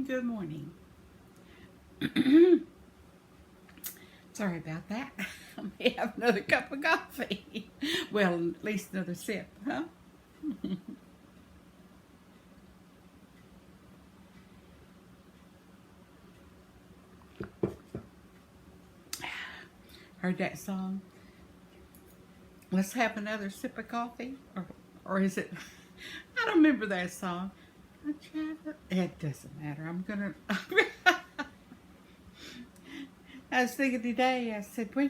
Good morning. Sorry about that. I may have another cup of coffee. Well, at least another sip, huh? Heard that song? Let's have another sip of coffee? Or is it? I don't remember that song. It doesn't matter. I'm going to. I was thinking today, I said, well,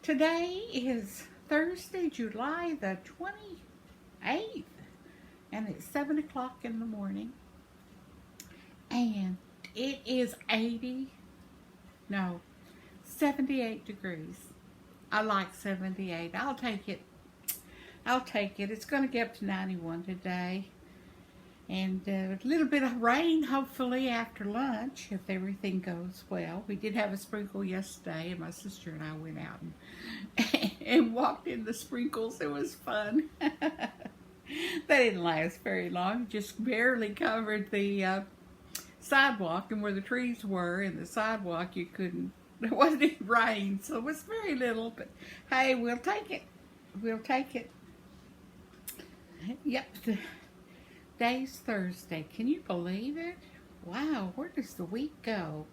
today is Thursday, July the 28th, and it's 7 o'clock in the morning, and it is 78 degrees. I like 78. I'll take it. It's going to get up to 91 today. And a little bit of rain, hopefully, after lunch, if everything goes well. We did have a sprinkle yesterday, and my sister and I went out and walked in the sprinkles. It was fun. They didn't last very long, just barely covered the sidewalk, and where the trees were in the sidewalk, there wasn't any rain, so it was very little, but hey, we'll take it. We'll take it. Yep. Today's Thursday. Can you believe it? Wow, where does the week go?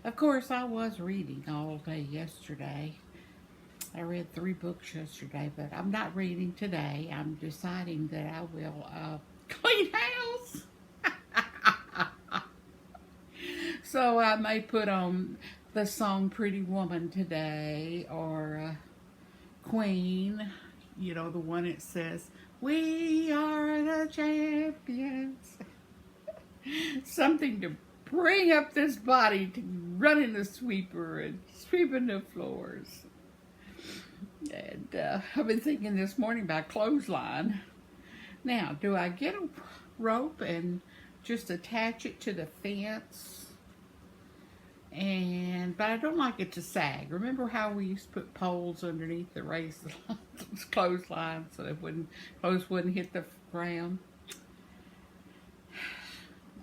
Of course, I was reading all day yesterday. I read 3 books yesterday, but I'm not reading today. I'm deciding that I will clean house. So I may put on the song Pretty Woman today, or Queen, the one that says, "We are the champions." Something to bring up this body to run in the sweeper and sweeping the floors. And I've been thinking this morning about clothesline. Now, do I get a rope and just attach it to the fence? But I don't like it to sag. Remember how we used to put poles underneath the raised clothesline so that clothes wouldn't hit the ground?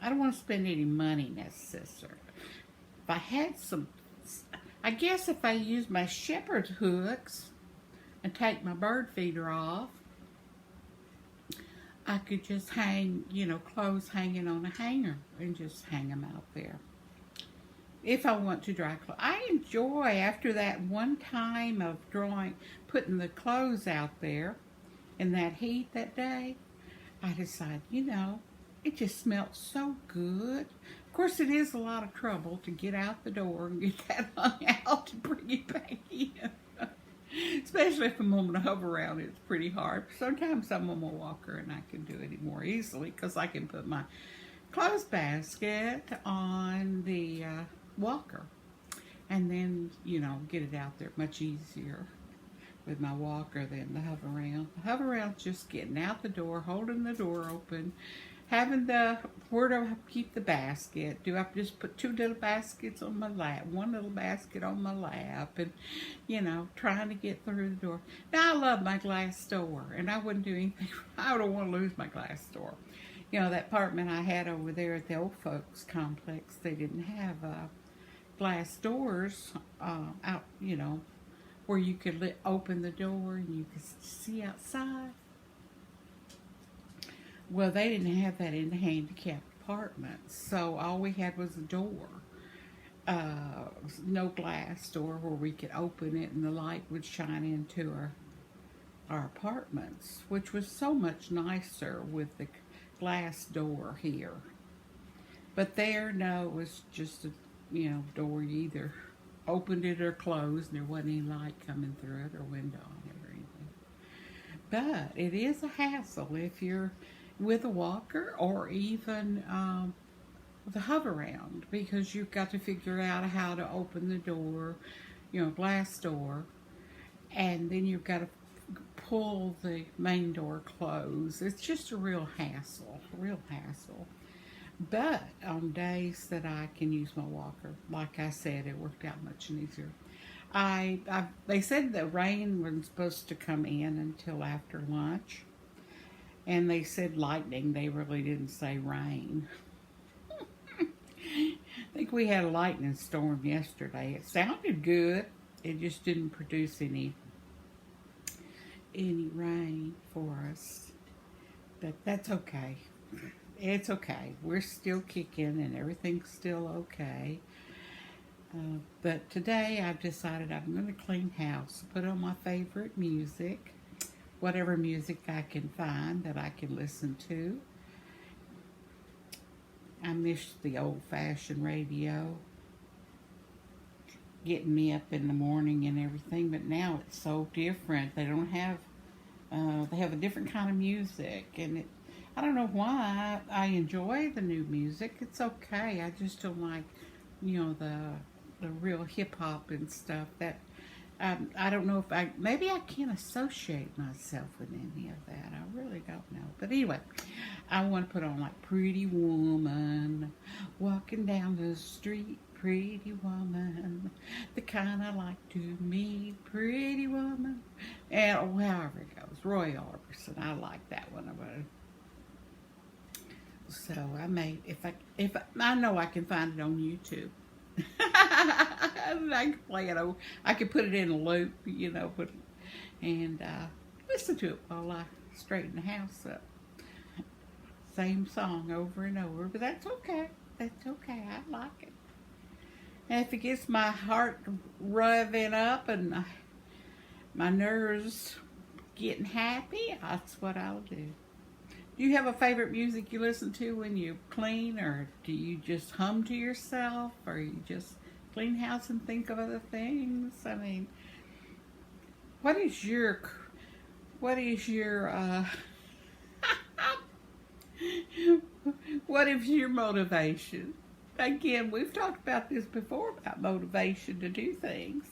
I don't want to spend any money necessarily. If I had I guess if I use my shepherd's hooks and take my bird feeder off, I could just hang, clothes hanging on a hanger and just hang them out there. If I want to dry clothes. I enjoy, after that one time of putting the clothes out there in that heat that day, I decided, it just smelled so good. Of course, it is a lot of trouble to get out the door and get that hung out and bring it back in. Especially if I'm on a Hoveround, it's pretty hard. Sometimes I'm on my walker and I can do it more easily because I can put my clothes basket on the walker and then get it out there much easier with my walker than the Hoveround. The Hoveround's just getting out the door, holding the door open, having where do I keep the basket? Do I just put 2 little baskets on my lap, 1 little basket on my lap, and trying to get through the door. Now, I love my glass door, and I wouldn't do anything. I don't want to lose my glass door. That apartment I had over there at the old folks complex, they didn't have glass doors out, where you could open the door and you could see outside. Well, they didn't have that in the handicapped apartments, so all we had was a door. No glass door where we could open it and the light would shine into our apartments, which was so much nicer with the glass door here. But there, no, it was just a door. You either opened it or closed, and there wasn't any light coming through it or window on it or anything. But it is a hassle if you're with a walker or even with a Hoveround, because you've got to figure out how to open the door, glass door, and then you've got to pull the main door closed. It's just a real hassle. But on days that I can use my walker, like I said, it worked out much easier. They said the rain wasn't supposed to come in until after lunch, and they said lightning. They really didn't say rain. we had a lightning storm yesterday. It sounded good. It just didn't produce any rain for us. But that's okay. It's okay. We're still kicking and everything's still okay. But today I've decided I'm going to clean house, put on my favorite music, whatever music I can find that I can listen to. I miss the old-fashioned radio, getting me up in the morning and everything, but now it's so different. They don't have, they have a different kind of music, and I don't know why. I enjoy the new music. It's okay. I just don't like, the real hip-hop and stuff. That I don't know if maybe I can't associate myself with any of that. I really don't know. But anyway, I want to put on like Pretty Woman, walking down the street, pretty woman, the kind I like to meet, pretty woman, and however it goes, Roy Orbison. I like that one of it. So I may, if I know I can find it on YouTube. I can play it over. I can put it in a loop, and listen to it while I straighten the house up. Same song over and over, but that's okay. That's okay. I like it. And if it gets my heart revving up and my nerves getting happy, that's what I'll do. Do you have a favorite music you listen to when you clean, or do you just hum to yourself, or you just clean house and think of other things? I mean, what is your what is your motivation? Again, we've talked about this before, about motivation to do things.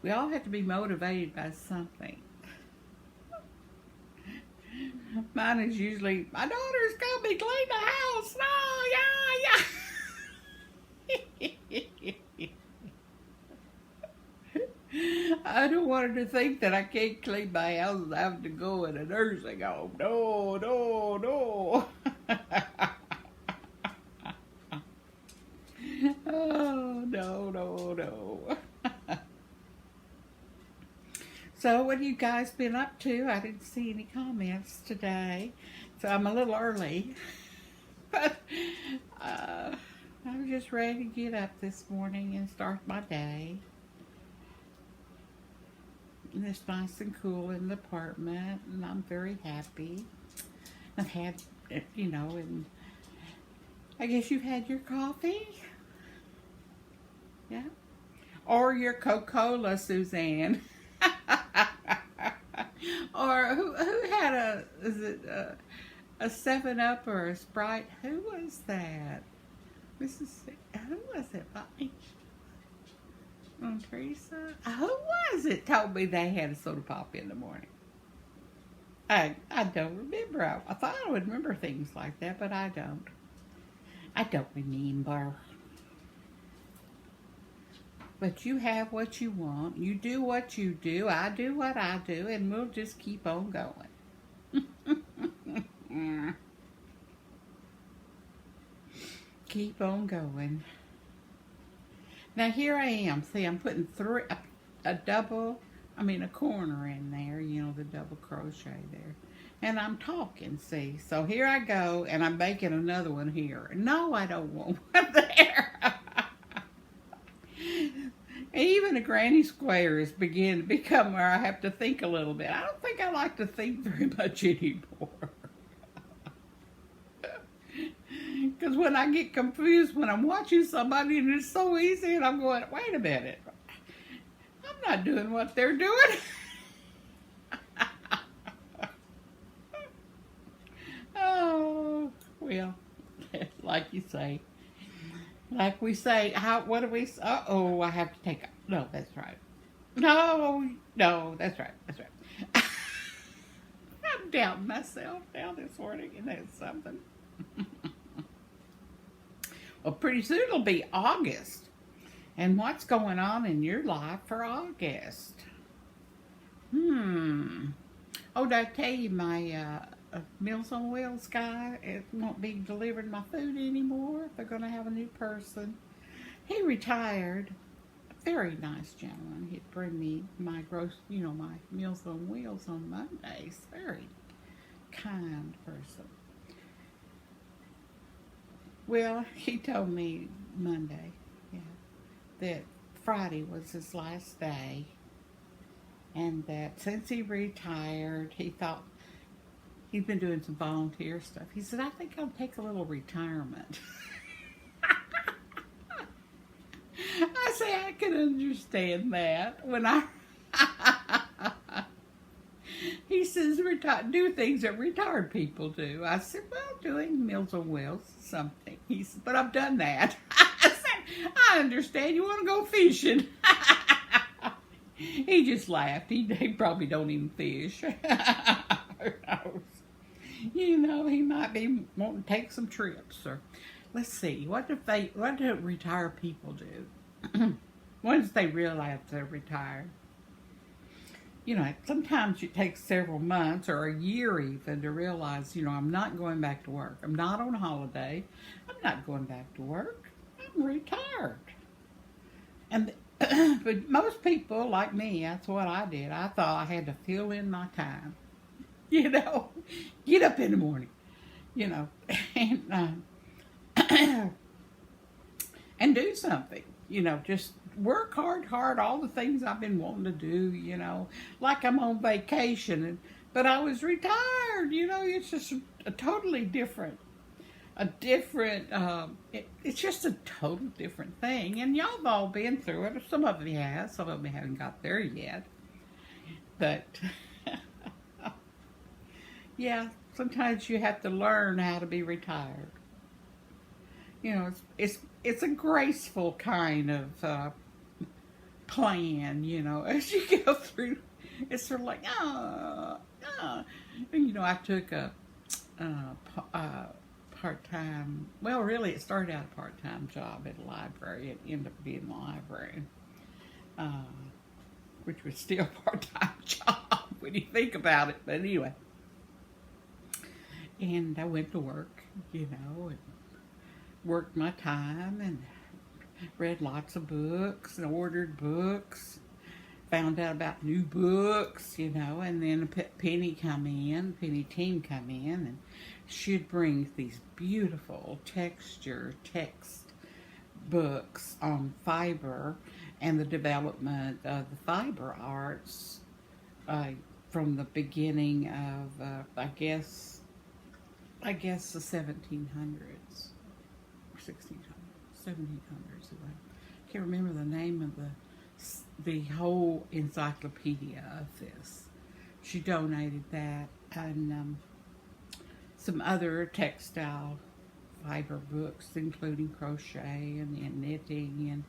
We all have to be motivated by something. Mine is usually, my daughter's got me clean the house. I don't want her to think that I can't clean my house and I have to go in a nursing home. No. Oh, no. So what have you guys been up to? I didn't see any comments today, so I'm a little early. But I'm just ready to get up this morning and start my day. And it's nice and cool in the apartment, and I'm very happy. I've had, and I guess you've had your coffee? Yeah? Or your Coca-Cola, Suzanne. Or who had a 7-Up or a Sprite? Who was that? Who was it? Bonnie? Teresa? Who was it told me they had a soda pop in the morning? I don't remember. I thought I would remember things like that, but I don't. I don't remember. But you have what you want. You do what you do. I do what I do. And we'll just keep on going. Keep on going. Now here I am. See, I'm putting a corner in there. The double crochet there. And I'm talking, see. So here I go. And I'm making another one here. No, I don't want one there. Even a granny square is beginning to become where I have to think a little bit. I don't think I like to think very much anymore. Because when I get confused when I'm watching somebody and it's so easy and I'm going, wait a minute. I'm not doing what they're doing. Oh, well, like you say. Like we say, what do we say? Uh-oh, I have to take a, no, that's right. No, that's right. I'm doubting myself now this morning, and that's something. Well, pretty soon it'll be August. And what's going on in your life for August? Oh, did I tell you my a Meals on Wheels guy. It won't be delivering my food anymore. They're going to have a new person. He retired. A very nice gentleman. He'd bring me my my Meals on Wheels on Mondays. Very kind person. Well, he told me Monday, yeah, that Friday was his last day, and that since he retired, he thought he'd been doing some volunteer stuff. He said, I think I'll take a little retirement. I say, I can understand that. He says, do things that retired people do. I said, well, doing Meals on Wheels is something. He said, but I've done that. I said, I understand. You want to go fishing? He just laughed. He probably don't even fish. Who knows? He might be wanting to take some trips. Or let's see, what do retired people do? Once they realize they're retired. Sometimes it takes several months or a year even to realize, I'm not going back to work. I'm not on holiday. I'm not going back to work. I'm retired. And but most people like me, that's what I did. I thought I had to fill in my time. Get up in the morning, and and do something. Just work hard, all the things I've been wanting to do, like I'm on vacation, but I was retired, it's just a totally different, it's just a total different thing, and y'all have all been through it. Some of you have, some of you haven't got there yet, but yeah, sometimes you have to learn how to be retired. It's a graceful kind of plan, as you go through. It's sort of like, I took a part-time, well, really, it started out a part-time job at a library. It ended up being a librarian, which was still a part-time job when you think about it, but anyway. And I went to work, and worked my time and read lots of books and ordered books, found out about new books, and then Penny team come in, and she'd bring these beautiful text books on fiber and the development of the fiber arts from the beginning of, I guess the 1700s. 1600s, 1700s. I can't remember the name of the whole encyclopedia of this. She donated that, and some other textile fiber books, including crochet and knitting,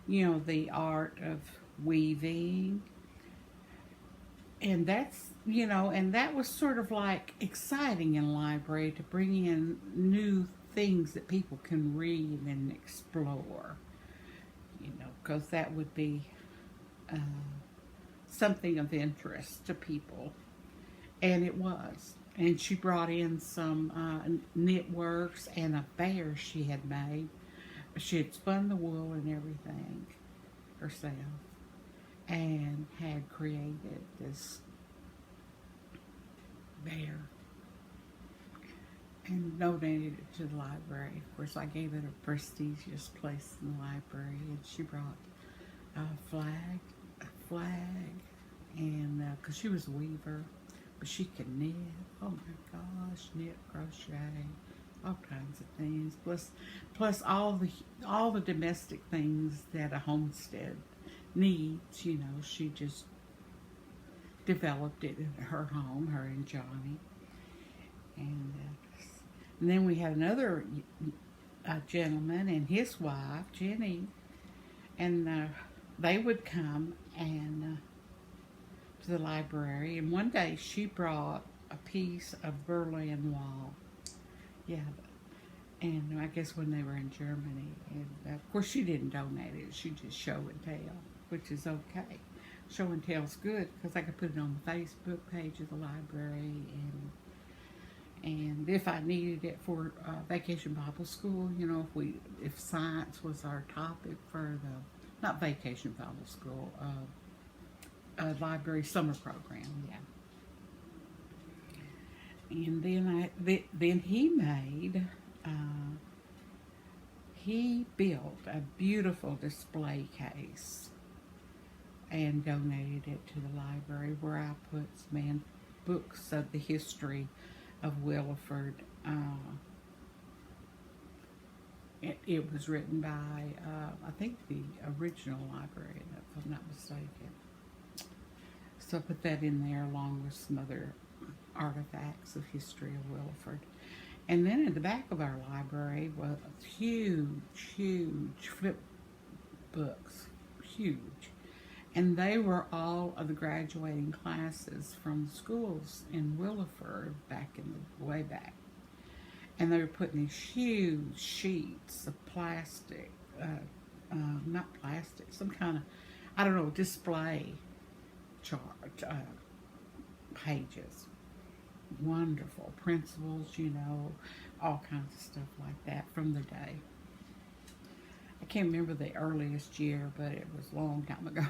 and the art of weaving. And that's and that was sort of like exciting in a library, to bring in new things that people can read and explore, because that would be something of interest to people, and it was. And she brought in some knit works and a bear she had made. She had spun the wool and everything herself, and had created this bear and donated it to the library. Of course, I gave it a prestigious place in the library, and she brought a flag, and because she was a weaver, but she could knit. Oh my gosh, knit, crochet, all kinds of things. Plus all the domestic things that a homestead needs. She just developed it in her home, her and Johnny, and then we had another gentleman and his wife, Jenny, and they would come and to the library. And one day she brought a piece of Berlin wall. Yeah, and I guess when they were in Germany. And of course she didn't donate it. She just show and tell, which is okay. Show and tell's good because I could put it on the Facebook page of the library, and And if I needed it for vacation Bible school, you know, if science was our topic for the, not vacation Bible school, library summer program, yeah. And then he built a beautiful display case and donated it to the library, where I put some books of the history of Williford. It was written by, I think, the original librarian, if I'm not mistaken. So I put that in there along with some other artifacts of history of Williford. And then in the back of our library was huge flip books, huge. And they were all of the graduating classes from schools in Williford way back. And they were putting these huge sheets of plastic, not plastic, some kind of, I don't know, display chart, pages. Wonderful principles, you know, all kinds of stuff like that from the day. I can't remember the earliest year, but it was a long time ago.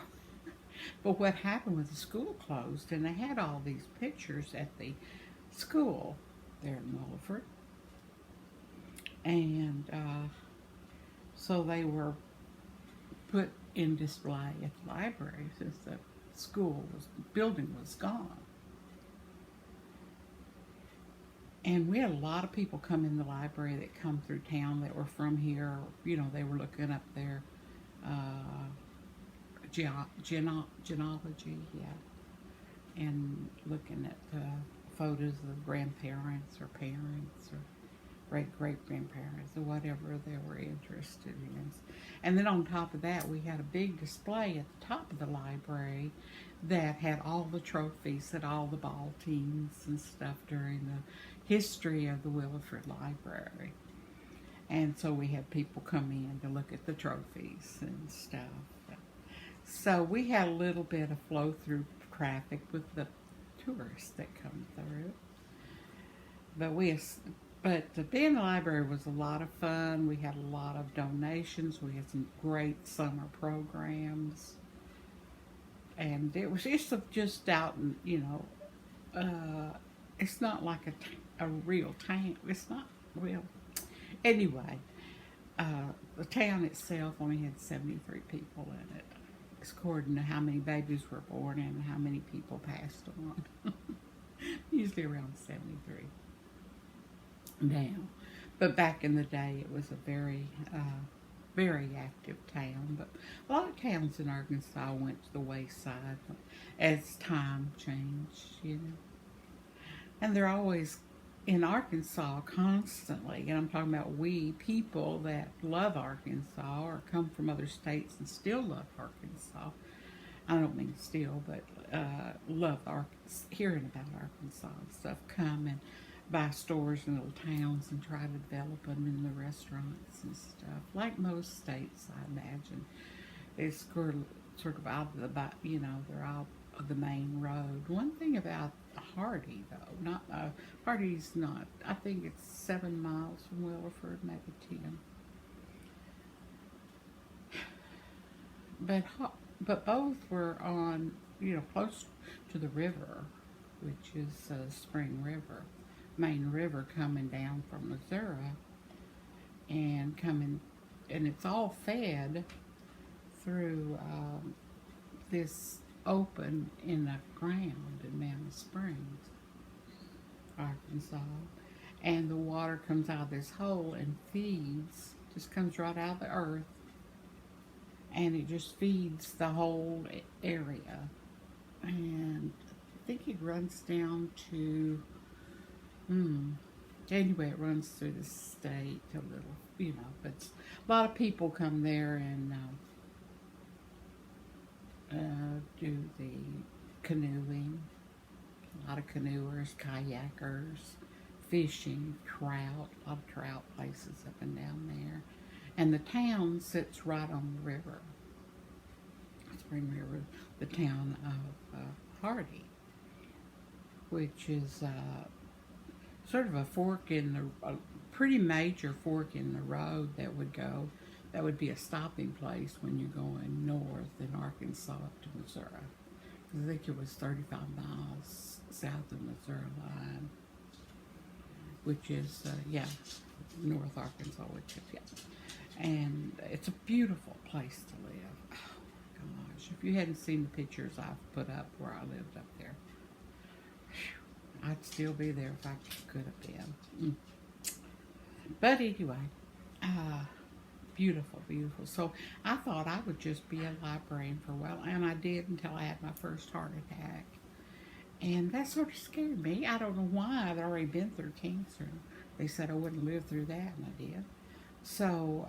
But what happened was the school closed, and they had all these pictures at the school there in Williford. And so they were put in display at the library since the building was gone. And we had a lot of people come in the library that come through town that were from here. You know, they were looking up their genealogy, yeah, and looking at photos of grandparents or parents or great-great-grandparents or whatever they were interested in. And then on top of that, we had a big display at the top of the library that had all the trophies at all the ball teams and stuff during the history of the Williford Library. And so we had people come in to look at the trophies and stuff. So we had a little bit of flow-through traffic with the tourists that come through. But being in the library was a lot of fun. We had a lot of donations. We had some great summer programs. And it was just out, and, you know, it's not like a real town. It's not real. Anyway, the town itself only had 73 people in it, according to how many babies were born and how many people passed on. Usually around 73 now. But back in the day, it was a very, very active town. But a lot of towns in Arkansas went to the wayside as time changed, you know. And they're always in Arkansas constantly, and I'm talking about people that love Arkansas or come from other states and still love Arkansas. I don't mean still, but love hearing about Arkansas and stuff, come and buy stores in little towns and try to develop them in the restaurants and stuff. Like most states, I imagine. It's sort of out of the, you know, they're out of the main road. One thing about Hardy, though, Hardy's not, I think it's 7 miles from Williford, maybe 10. But both were on, you know, close to the river, which is Spring River, main river coming down from Missouri, and it's all fed through this open in the ground in Mountain Springs, Arkansas, and the water comes out of this hole and just comes right out of the earth, and it just feeds the whole area. And I think it runs down to, anyway, it runs through the state a little, you know, but a lot of people come there and do the canoeing, a lot of canoers, kayakers, fishing, trout, a lot of trout places up and down there. And the town sits right on the river, Spring River, the town of Hardy, which is sort of a fork in the, a pretty major fork in the road that would go, that would be a stopping place when you're going north in Arkansas up to Missouri. I think it was 35 miles south of Missouri line, which is, yeah, North Arkansas, which is, yeah. And it's a beautiful place to live. Oh my gosh, if you hadn't seen the pictures I've put up where I lived up there, I'd still be there if I could have been. But anyway, beautiful, beautiful. So I thought I would just be a librarian for a while, and I did until I had my first heart attack. And that sort of scared me. I don't know why. I'd already been through cancer. They said I wouldn't live through that, and I did. So,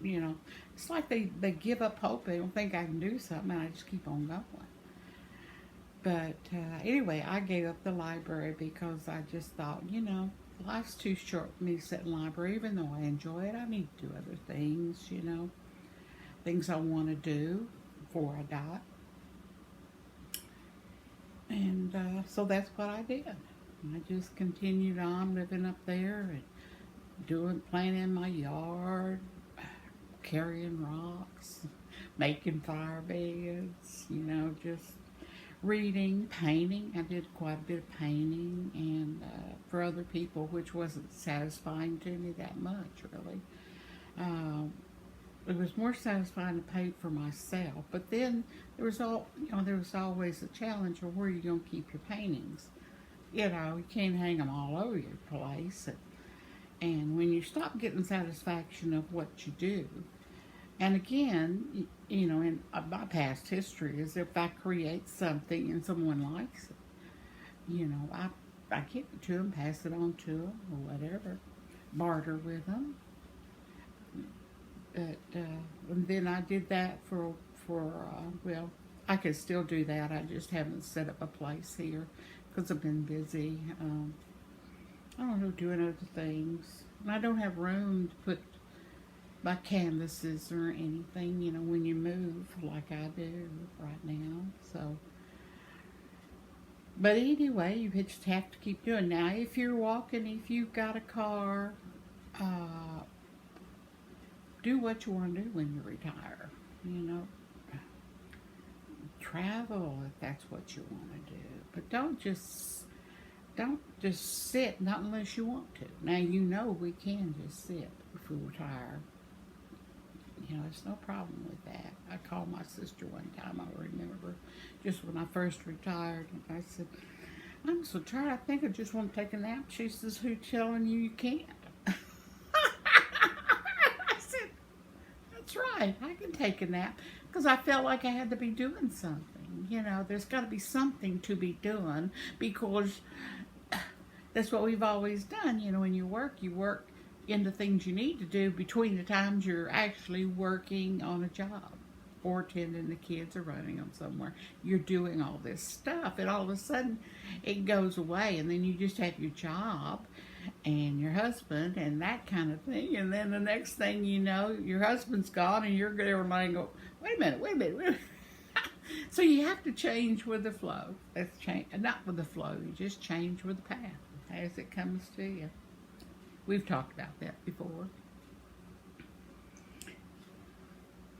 you know, it's like they give up hope. They don't think I can do something, and I just keep on going. But anyway, I gave up the library because I just thought, you know, life's too short for me to sit in the library. Even though I enjoy it, I need to do other things, you know, things I want to do before I die. And so that's what I did. I just continued on living up there and playing in my yard, carrying rocks, making fire beds, you know, just reading, painting. I did quite a bit of painting, and for other people, which wasn't satisfying to me that much, really. It was more satisfying to paint for myself, but then there was always a challenge of where you're going to keep your paintings. You know, you can't hang them all over your place, and when you stop getting satisfaction of what you do, and again, you know, in my past history is if I create something and someone likes it, you know, I give it to them, pass it on to them, or whatever, barter with them. But and then I did that for well, I could still do that. I just haven't set up a place here because I've been busy. I don't know, doing other things, and I don't have room to put my canvases or anything, you know, when you move like I do right now. So, but anyway, you just have to keep doing. Now, if you're walking, if you've got a car, do what you want to do when you retire. You know, travel if that's what you want to do, but don't just sit, not unless you want to. Now, you know, we can just sit if we retire. You know, there's no problem with that. I called my sister one time, I remember, just when I first retired, and I said, I'm so tired, I think I just want to take a nap. She says, who's telling you can't? I said, that's right, I can take a nap, because I felt like I had to be doing something. You know, there's got to be something to be doing, because that's what we've always done. You know, when you work into things you need to do between the times you're actually working on a job or tending the kids or running them somewhere. You're doing all this stuff, and all of a sudden it goes away, and then you just have your job and your husband and that kind of thing, and then the next thing you know, your husband's gone, and you're there and go, wait a minute. So you have to change with the flow. That's change, not with the flow. You just change with the path as it comes to you. We've talked about that before.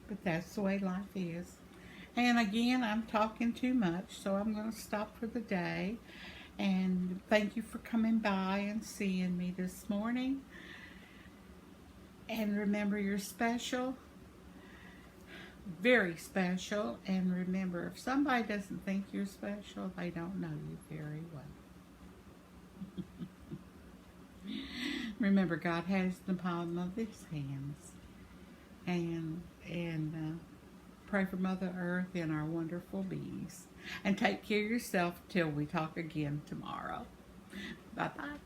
But that's the way life is. And again, I'm talking too much, so I'm going to stop for the day. And thank you for coming by and seeing me this morning. And remember, you're special. Very special. And remember, if somebody doesn't think you're special, they don't know you very well. Remember, God has the palm of His hands. And pray for Mother Earth and our wonderful bees. And take care of yourself till we talk again tomorrow. Bye-bye.